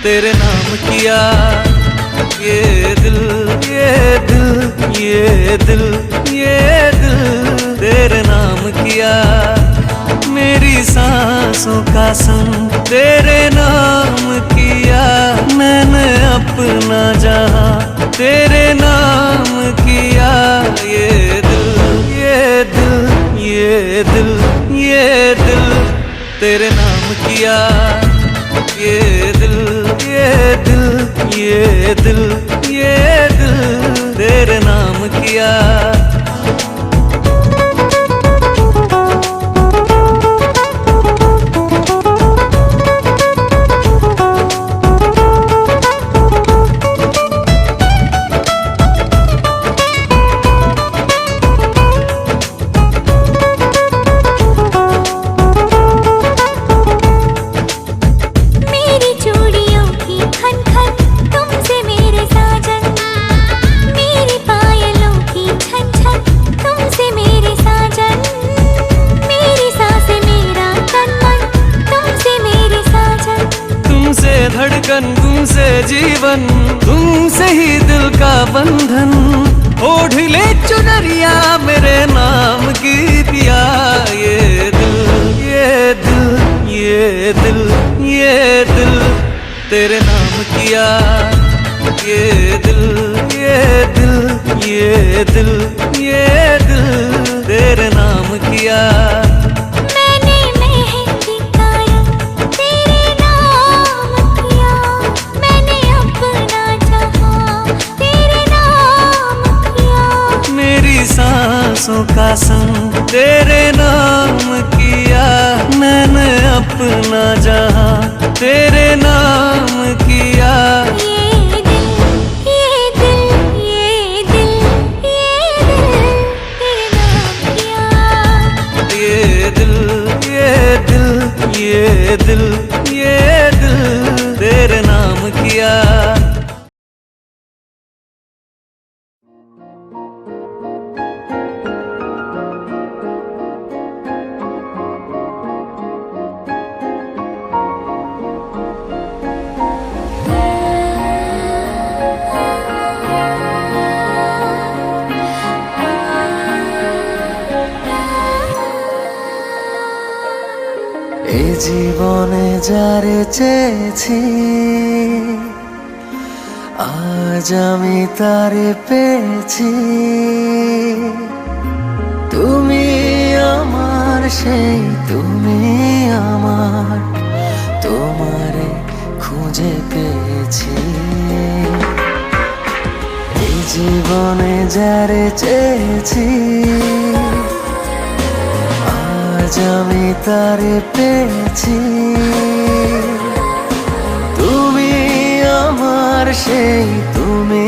तेरे नाम किया। ये दिल ये दिल ये दिल ये दिल तेरे नाम किया। मेरी सांसों का संग तेरे नाम किया। मैंने अपना जहां तेरे नाम किया। ये दिल ये दिल ये दिल ये दिल तेरे नाम किया। ये दिल ये दिल ये दिल ये दिल तेरे नाम किया। धड़कन तुमसे जीवन, तुमसे ही दिल का बंधन। ओढ़ ले चुनरिया मेरे नाम की पिया। ये दिल ये दिल ये दिल ये दिल तेरे नाम किया। ये दिल ये दिल ये दिल ये दिल तेरे नाम किया। सांसों का संग तेरे नाम किया। मैंने अपना जहां तेरे नाम किया। ये दिल ये दिल ये दिल ये दिल तेरे नाम किया। ये दिल ये दिल ये दिल ये दिल तेरे नाम किया। এই জীবনে যারে চেয়েছি, আজ আমি তারে পেয়েছি। তুমি আমার সেই তুমি আমার, তোমারে খুঁজে পেয়েছি। এই জীবনে যারে চেয়েছি, আজ আমি তারে পেয়েছি। তুমি আমার সেই তুমি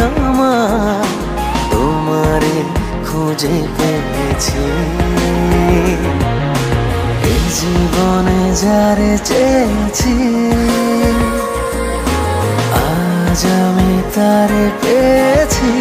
আমার, তোমারে খুঁজে পেয়েছি। এই জীবনে যারে চেয়েছি, আজ আমি তারে পেয়েছি।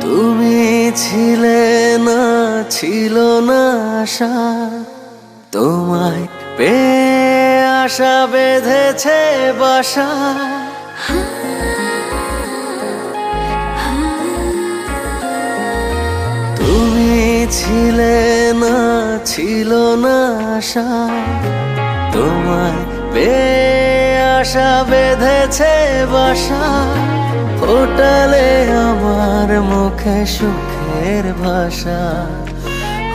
তুমি ছিলে না, ছিল না আশা, তোমায় পেয়ে আশা বেঁধেছে বাসা। তুমি ছিলে না, ছিল না আশা, তোমায় পেয়ে আশা বেঁধেছে বাসা। ফোটালে আমার মুখে সুখের ভাষা।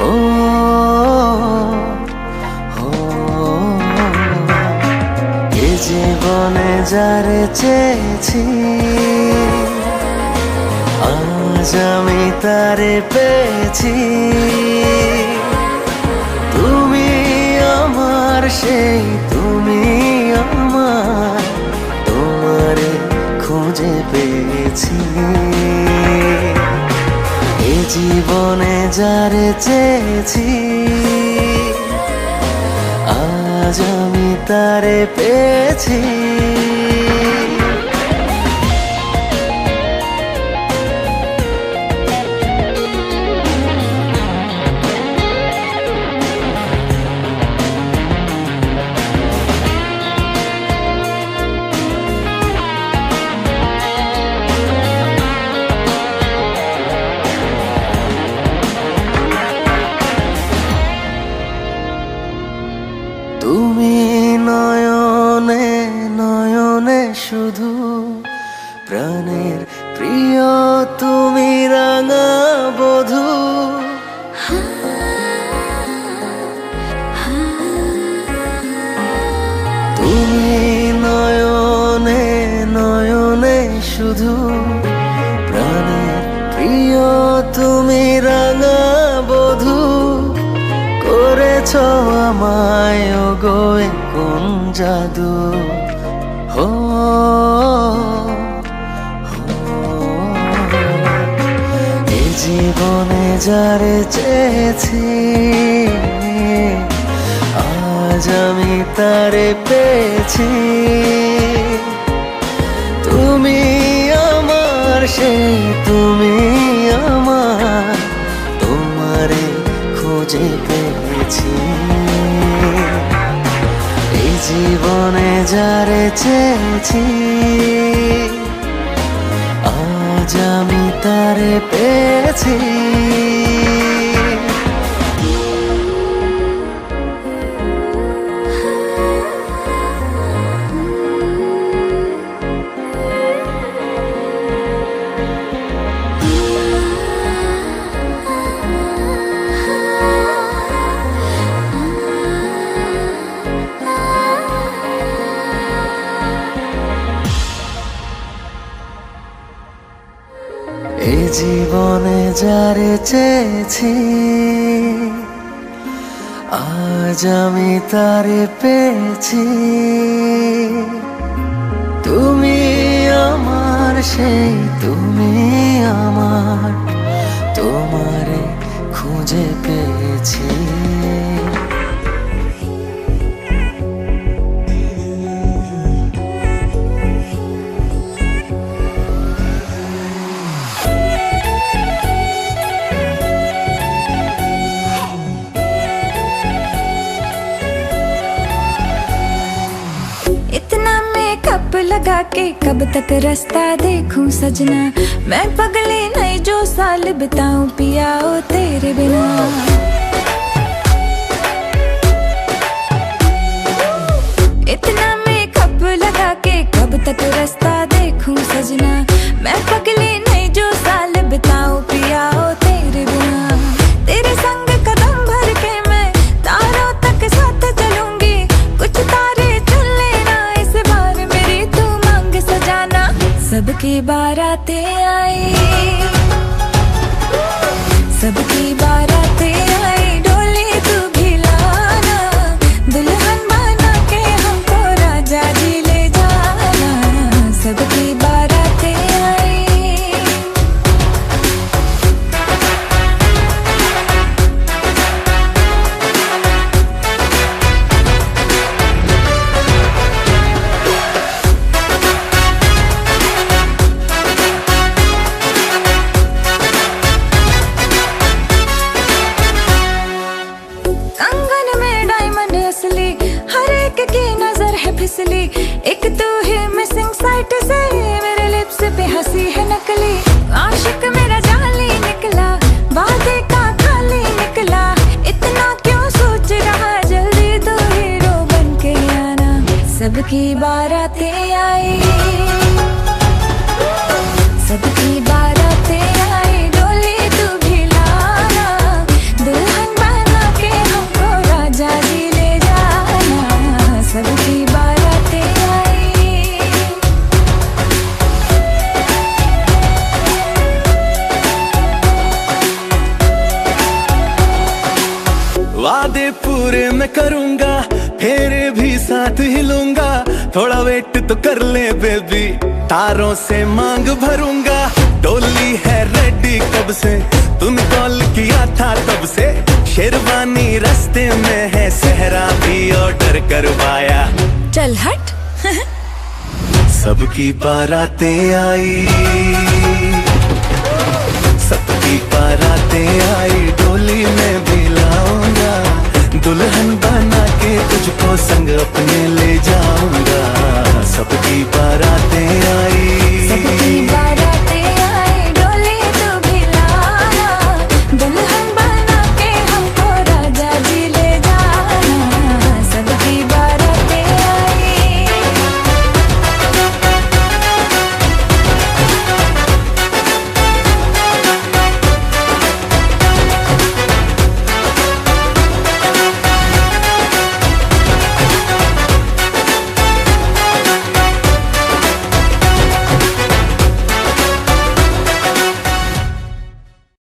ও এ জীবনে যারে চেয়েছি, আজ আমি তারে পেয়েছি। তুমি আমার সেই তুমি আমার, তোমারে খুঁজে পেয়েছি। জীবনে যারে চেয়েছি আজ আমি তারে পেয়েছি। তুমি নয়নে নয়নে শুধু প্রাণের প্রিয়, তুমি রাঙা বধূ। তুমি নয়নে নয়নে শুধু প্রাণের প্রিয়, তুমি রাঙা বধূ। করেছ আমায় গো কোন জাদু, হো এ জীবনে যারে চেয়েছি আজ আমি তারে পেয়েছি। তুমি আমার সেই, তুমি আমার, তোমারে খুঁজে পেয়েছি। এই জীবনে যারে চেয়েছি আজ আমি তারে পেয়েছি। এই জীবনে যারে চেয়েছি আজ আমি তারে পেয়েছি। তুমি আমার সেই, তুমি আমার, তোমারে খুঁজে পেয়েছি। कब लगा के कब तक रास्ता देखूं सजना, मैं पगली नहीं जो साल बिताऊं पिया ओ तेरे बिना। इतना मेकअप लगा के कब तक रास्ता देखूं सजना, मैं पगली नहीं जो साल बिताऊं पिया ओ तेरे बिना। तेरे संग कदम भर के मैं तारों तक साथ चलूंगी, कुछ तारे चुन लेना इस बार मेरी तू मांग सजाना। सबकी बारातें आई, सबकी बारातें आई, डोली तू भी लाना, दुल्हन बना के हमको राजा जी ले जाना। सबकी बारातें आई। कंगन में डायमंड असली, हर एक की नजर है फिसली, एक तू ही मिसिंग साइट से मेरे लिप्स पे हंसी है नकली। आशिक मेरा जाली निकला, वादे का खाली निकला, इतना क्यों सोच रहा, जल्दी तू हीरो बन के आना। सबकी बारातें आई, सबकी बारातें आई, डोली तू भी लाना, दुल्हन बना के हमको राजा जी ले जाना। सबकी बारातें आई। वादे पूरे मैं करूंगा, फेरे भी साथ हिलूंगा, थोड़ा वेट तो कर ले बेबी, तारों से मांग भरूंगा। डोली है रेडी कब से, तूने कॉल किया था तब से। शेरवानी रास्ते में है, सहरा भी ऑर्डर करवाया। चल हट। सबकी बारातें आई, सबकी बारातें आई।